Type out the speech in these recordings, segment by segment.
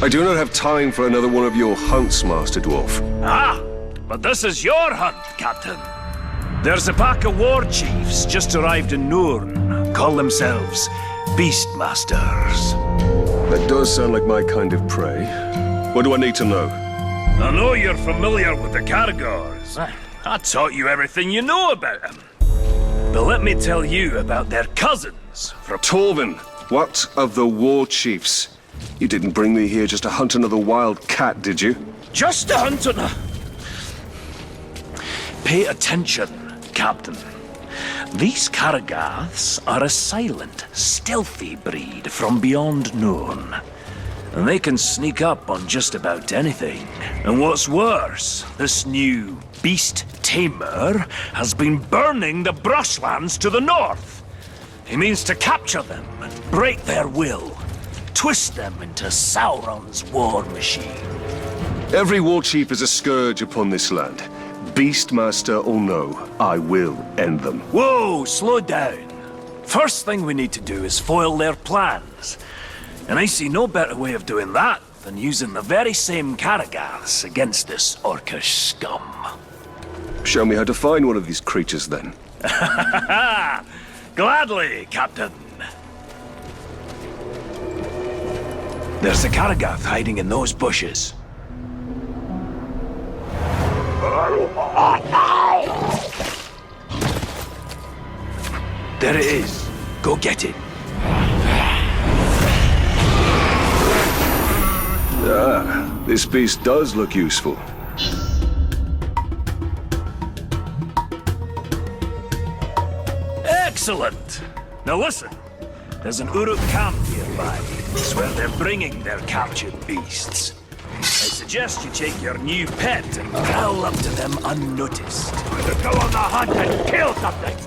I do not have time for another one of your hunts, Master Dwarf. Ah, but this is your hunt, Captain. There's a pack of war chiefs just arrived in Nurn. Call themselves Beastmasters. That does sound like my kind of prey. What do I need to know? I know you're familiar with the Caragors. I taught you everything you know about them. But let me tell you about their cousins from... Torvin, what of the war chiefs? You didn't bring me here just to hunt another wild cat, did you? Just to hunt another... Pay attention, Captain. These Caragaths are a silent, stealthy breed from beyond Nurn. And they can sneak up on just about anything. And what's worse, this new beast tamer has been burning the brushlands to the north. He means to capture them and break their will. Twist them into Sauron's war machine. Every war chief is a scourge upon this land. Beastmaster or no, I will end them. Whoa, slow down. First thing we need to do is foil their plans. And I see no better way of doing that than using the very same Caragaths against this orcish scum. Show me how to find one of these creatures, then. Gladly, Captain. There's a Caragath hiding in those bushes. There it is. Go get it. Ah, this beast does look useful. Excellent! Now listen, there's an Uruk camp nearby. It's where they're bringing their captured beasts. I suggest you take your new pet and prowl up to them unnoticed. To go on the hunt and kill something!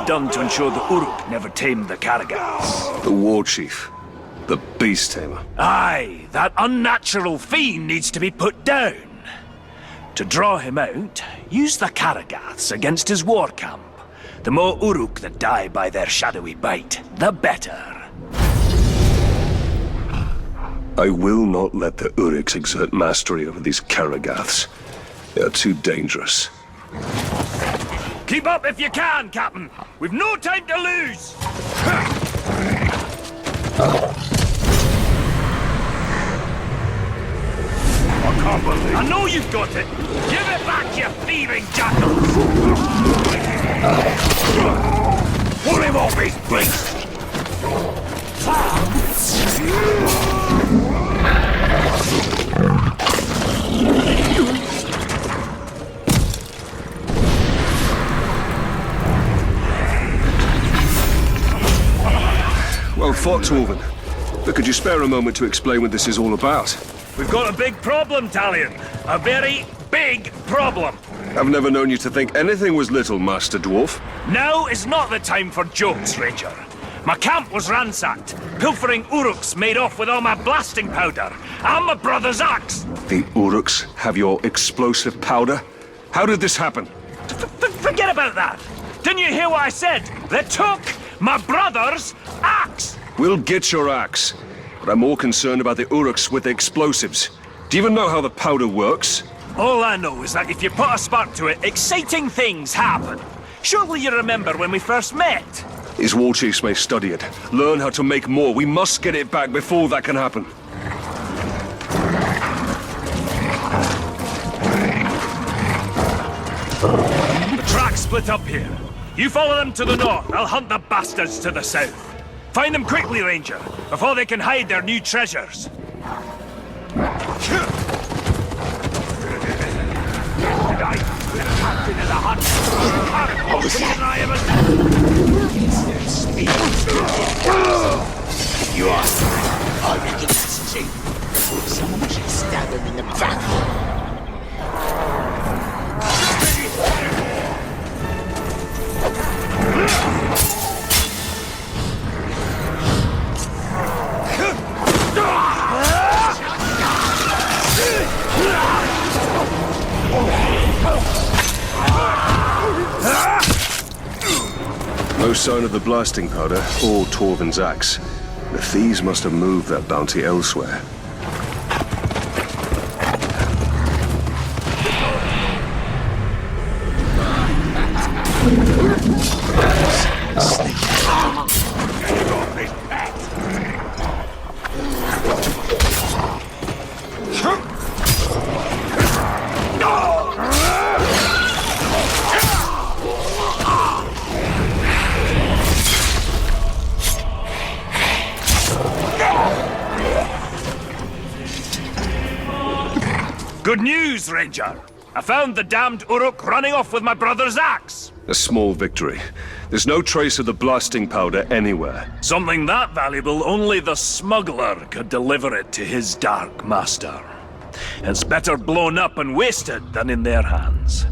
Done to ensure the Uruk never tamed the Caragaths. The war chief. The beast tamer. Aye, that unnatural fiend needs to be put down. To draw him out, use the Caragaths against his war camp. The more Uruk that die by their shadowy bite, the better. I will not let the Uruks exert mastery over these Caragaths. They are too dangerous. Keep up if you can, Captain! We've no time to lose! I can't believe... I know you've got it! Give it back, you thieving jackals! Pull him off his beast! Well fought, Torvin. But could you spare a moment to explain what this is all about? We've got a big problem, Talion. A very big problem. I've never known you to think anything was little, Master Dwarf. Now is not the time for jokes, Ranger. My camp was ransacked. Pilfering Uruks made off with all my blasting powder and my brother's axe. The Uruks have your explosive powder? How did this happen? Forget about that! Didn't you hear what I said? They took my brother's axe! We'll get your axe. But I'm more concerned about the Uruks with the explosives. Do you even know how the powder works? All I know is that if you put a spark to it, exciting things happen. Surely you remember when we first met? His war chiefs may study it, learn how to make more. We must get it back before that can happen. split up here. You follow them to the north, I'll hunt the bastards to the south. Find them quickly, Ranger, before they can hide their new treasures. You are. I reckon that's cheap. Someone should stab him in the back. No sign of the blasting powder or Torvin's axe. The thieves must have moved that bounty elsewhere. Good news, Ranger! I found the damned Uruk running off with my brother's axe! A small victory. There's no trace of the blasting powder anywhere. Something that valuable, only the smuggler could deliver it to his dark master. It's better blown up and wasted than in their hands.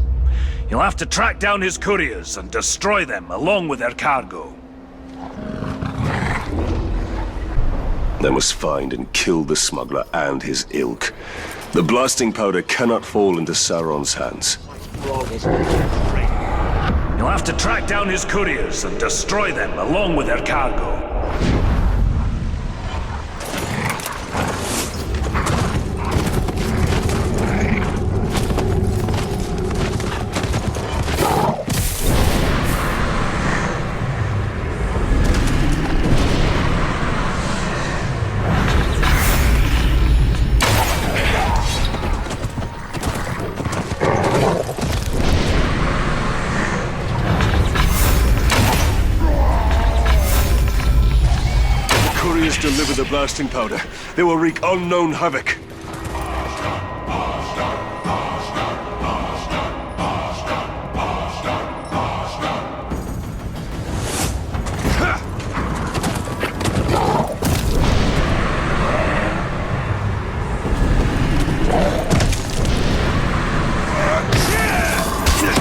You'll have to track down his couriers and destroy them along with their cargo. They must find and kill the smuggler and his ilk. The blasting powder cannot fall into Sauron's hands. You'll have to track down his couriers and destroy them along with their cargo. Deliver the blasting powder. They will wreak unknown havoc.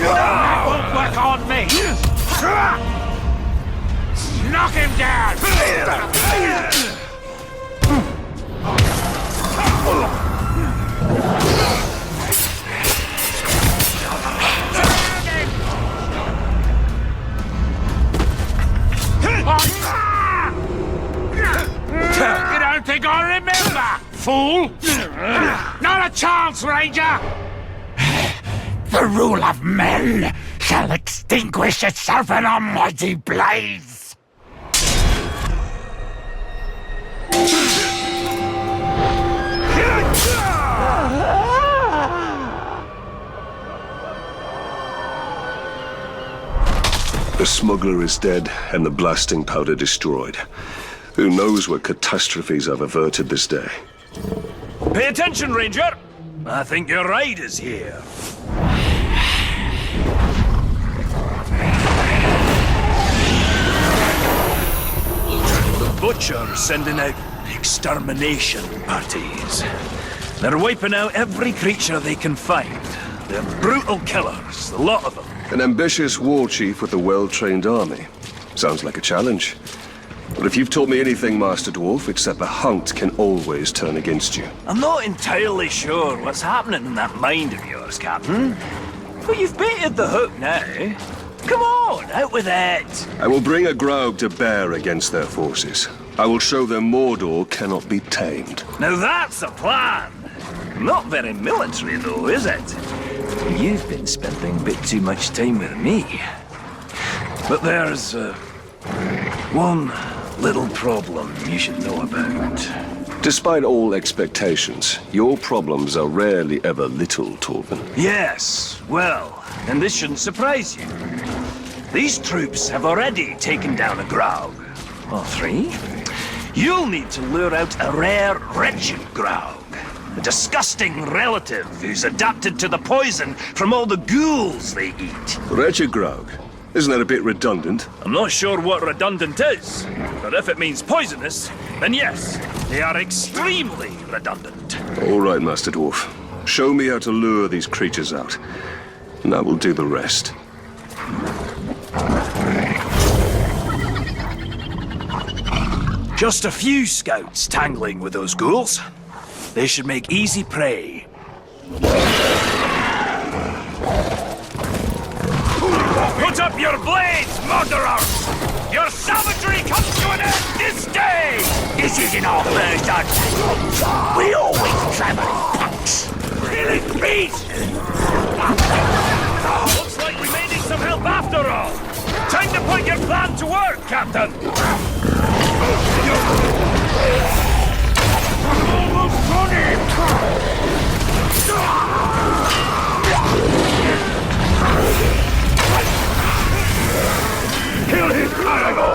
That won't work on me! Knock him down! You don't think I remember, fool? Not a chance, Ranger! The rule of men shall extinguish itself in a mighty blaze! The smuggler is dead and the blasting powder destroyed. Who knows what catastrophes I've averted this day. Pay attention, Ranger! I think your ride is here. The Butcher's sending out extermination parties. They're wiping out every creature they can find. They're brutal killers, a lot of them. An ambitious war chief with a well-trained army. Sounds like a challenge. But if you've taught me anything, Master Dwarf, it's that the hunt can always turn against you. I'm not entirely sure what's happening in that mind of yours, Captain. But you've baited the hook now. Come on, out with it! I will bring a Graug to bear against their forces. I will show them Mordor cannot be tamed. Now that's a plan! Not very military, though, is it? You've been spending a bit too much time with me. But there's one little problem you should know about. Despite all expectations, your problems are rarely ever little, Torvin. Yes, well, and this shouldn't surprise you. These troops have already taken down a Graug. Or 3? You'll need to lure out a rare wretched Graug. A disgusting relative who's adapted to the poison from all the ghouls they eat. Wretched Graug. Isn't that a bit redundant? I'm not sure what redundant is, but if it means poisonous, then yes, they are extremely redundant. All right, Master Dwarf. Show me how to lure these creatures out, and I will do the rest. Just a few scouts tangling with those ghouls. They should make easy prey. Put up your blades, murderers! Your savagery comes to an end this day! This isn't our first hunt. We always travel in packs. Really, beast! Looks like we may need some help after all. Time to put your plan to work, Captain! Almost got it! Kill his cargo!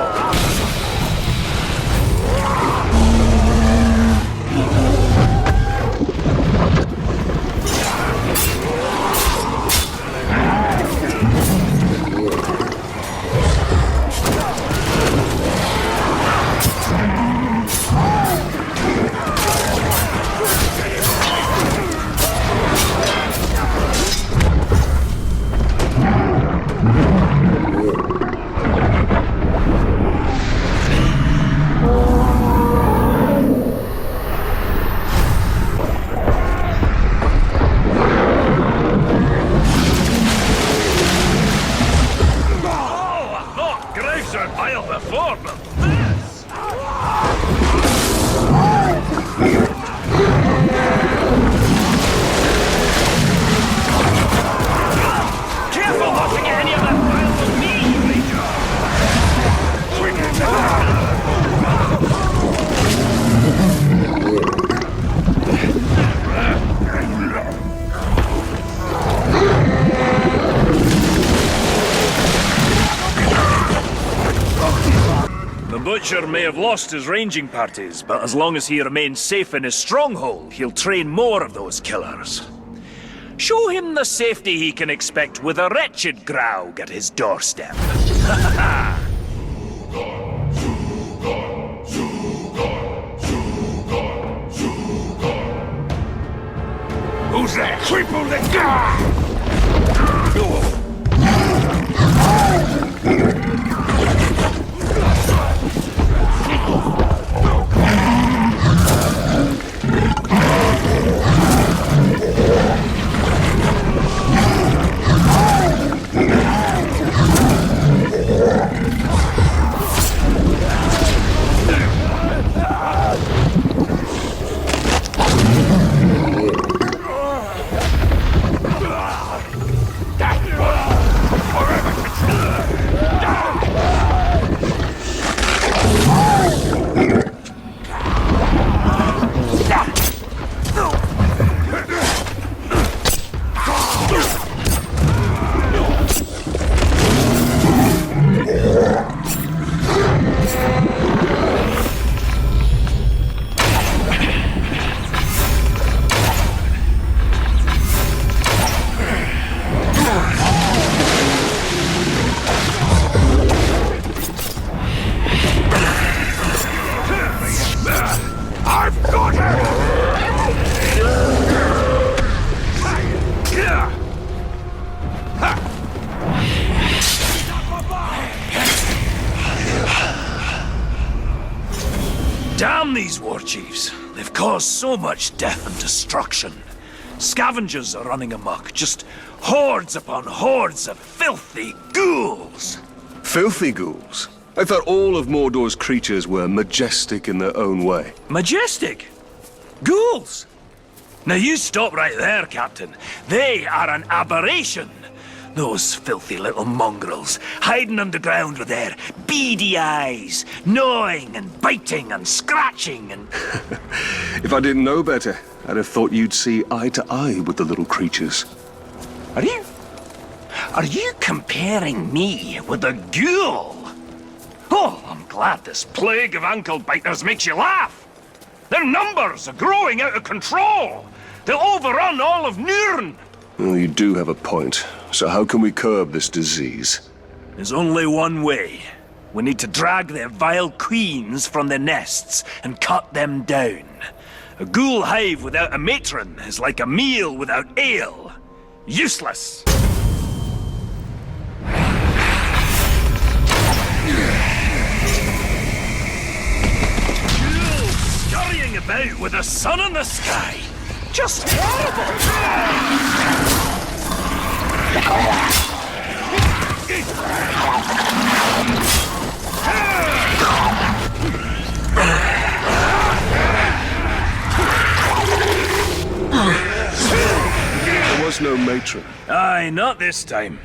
Butcher may have lost his ranging parties, but as long as he remains safe in his stronghold, he'll train more of those killers. Show him the safety he can expect with a wretched Graug at his doorstep. Who's that? Cripple the guy! Damn these war chiefs. They've caused so much death and destruction. Scavengers are running amok, just hordes upon hordes of filthy ghouls. Filthy ghouls? I thought all of Mordor's creatures were majestic in their own way. Majestic? Ghouls? Now you stop right there, Captain. They are an aberration. Those filthy little mongrels, hiding underground with their beady eyes, gnawing and biting and scratching and... If I didn't know better, I'd have thought you'd see eye to eye with the little creatures. Are you comparing me with a ghoul? Oh, I'm glad this plague of ankle biters makes you laugh. Their numbers are growing out of control. They'll overrun all of Nurn. Well, you do have a point. So how can we curb this disease? There's only one way. We need to drag their vile queens from their nests and cut them down. A ghoul hive without a matron is like a meal without ale. Useless. Ghouls scurrying about with the sun in the sky. Just horrible! There was no matron. Aye, not this time.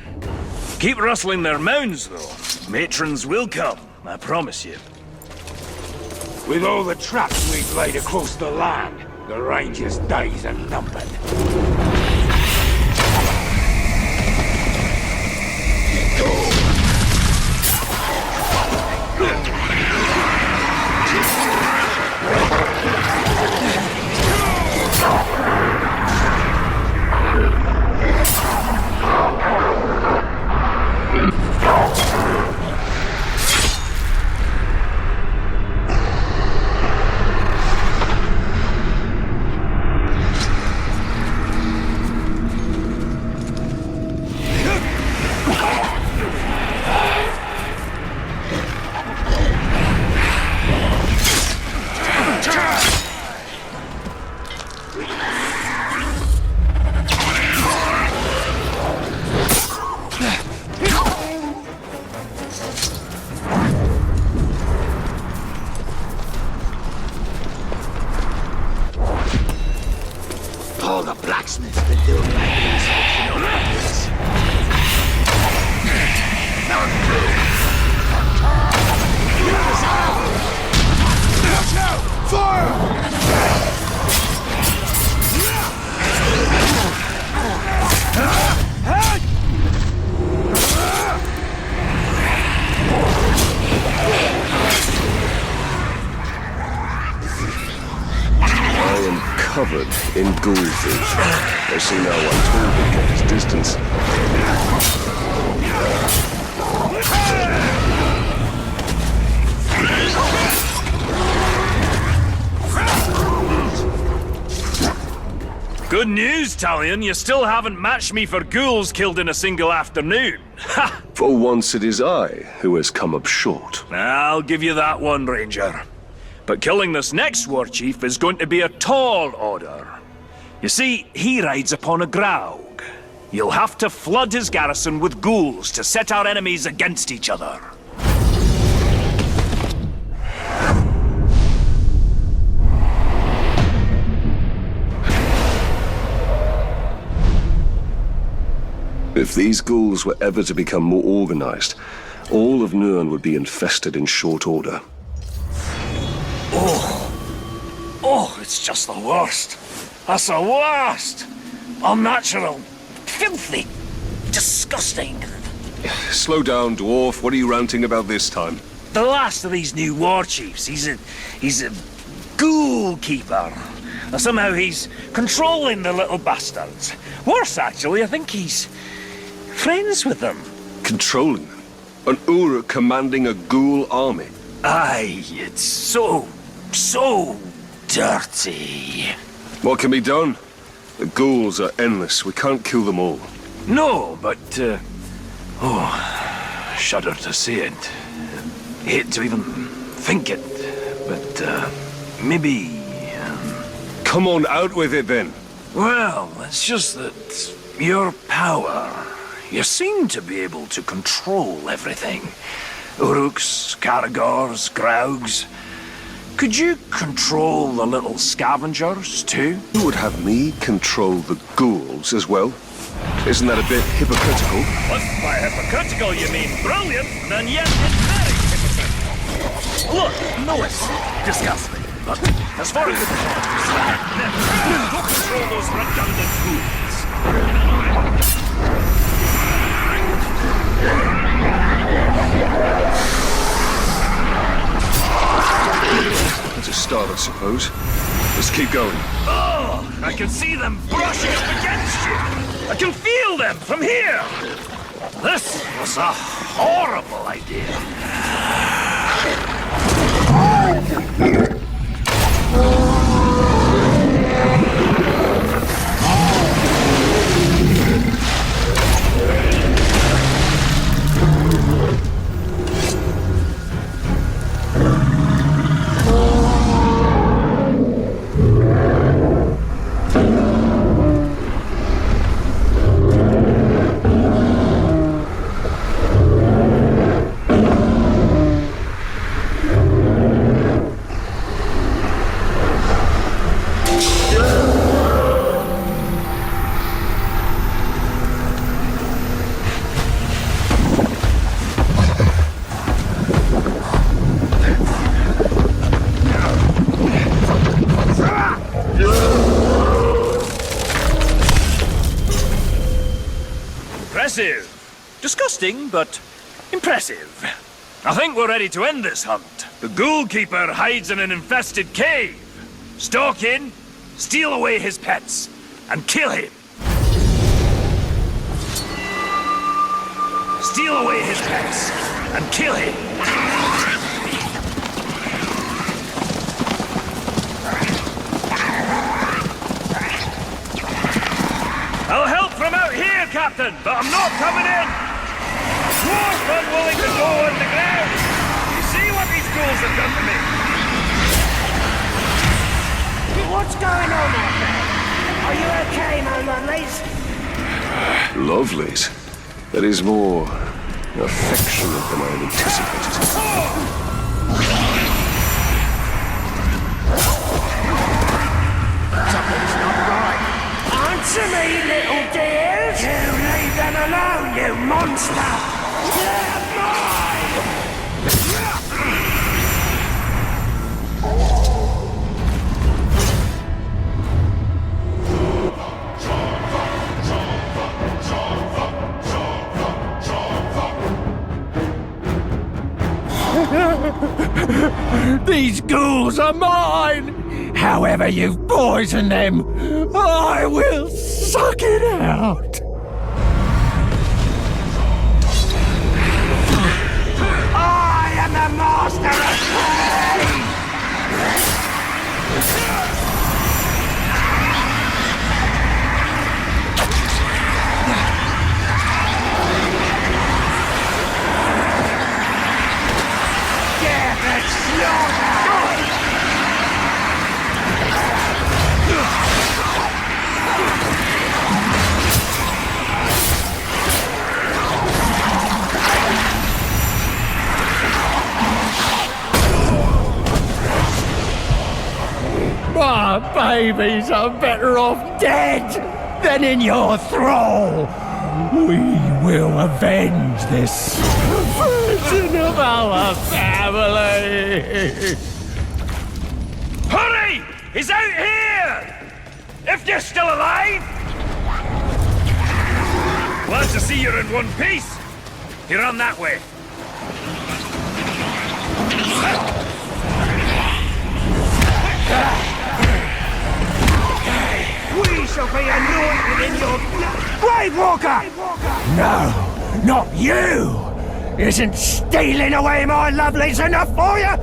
Keep rustling their mounds, though. Matrons will come, I promise you. With all the traps we've laid across the land, the Ranger's days are numbered. All the blacksmiths been doing like these fictional methods. Watch out! Fire! I am covered in ghoul food. I see now why Tolkien kept his distance. Good news, Talion. You still haven't matched me for ghouls killed in a single afternoon. Ha! For once it is I who has come up short. I'll give you that one, Ranger. But killing this next war chief is going to be a tall order. You see, he rides upon a graug. You'll have to flood his garrison with ghouls to set our enemies against each other. If these ghouls were ever to become more organized, all of Nurn would be infested in short order. Oh, it's just the worst. That's the worst. Unnatural, filthy, disgusting. Slow down, dwarf. What are you ranting about this time? The last of these new war chiefs, he's a ghoul keeper. Somehow he's controlling the little bastards. Worse, actually, I think he's friends with them. Controlling them? An Uruk commanding a ghoul army? Aye, it's so dirty. What can be done? The ghouls are endless. We can't kill them all. No, but, shudder to say it. Hate to even think it, but, maybe... Come on, out with it then. Well, it's just that your power... You seem to be able to control everything. Uruks, Caragors, Graugs. Could you control the little scavengers, too? You would have me control the ghouls as well? Isn't that a bit hypocritical? What? By hypocritical you mean brilliant, and yet it's very hypocritical. Look, no, it's disgusting. But as far as the performance, don't control those redundant fools. That's a start, I suppose. Let's keep going. Oh, I can see them brushing up against you. I can feel them from here. This was a horrible idea. Impressive. Disgusting, but impressive. I think we're ready to end this hunt. The Ghoul Keeper hides in an infested cave. Stalk in, steal away his pets, and kill him. Steal away his pets, and kill him. I'll help from out here, Captain, but I'm not coming in. Dwarf unwilling to go underground. You see what these ghouls have done to me? What's going on out there? Are you okay, my lovelies? Lovelies? That is more affectionate than I had anticipated. Something's not right. Answer me, little dears! You leave them alone, you monster! They're mine! These ghouls are mine! However you've poisoned them, I will suck it out! I am the master of pain! Death and slaughter! My babies are better off dead than in your thrall. We will avenge this version of our family. Hurry! He's out here! If you're still alive! Glad to see you're in one piece. You're on that way. We shall be anointed in your blood! Grave Walker! No, not you! Isn't stealing away my lovelies enough for you?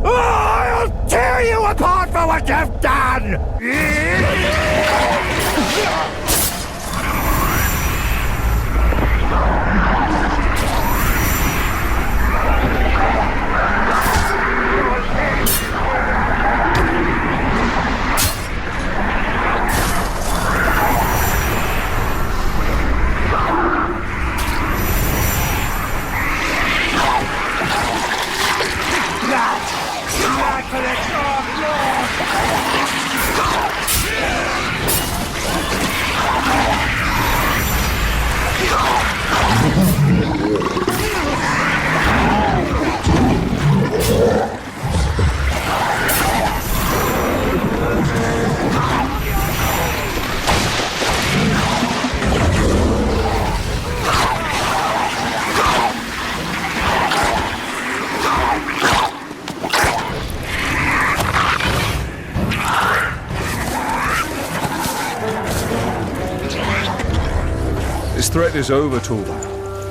I'll tear you apart for what you've done! Blood for the Dark Lord! This threat is over, Torvald.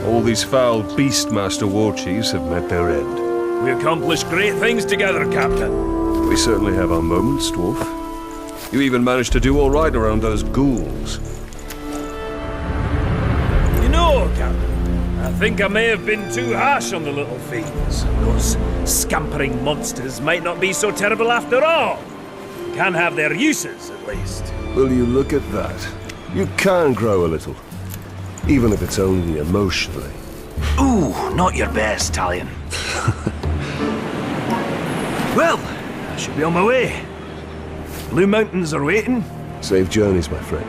All these foul Beastmaster war chiefs have met their end. We accomplished great things together, Captain. We certainly have our moments, Dwarf. You even managed to do all right around those ghouls. You know, Captain, I think I may have been too harsh on the little fiends. Those scampering monsters might not be so terrible after all. Can have their uses, at least. Will you look at that? You can grow a little. Even if it's only emotionally. Ooh, not your best, Talion. Well, I should be on my way. Blue Mountains are waiting. Safe journeys, my friend.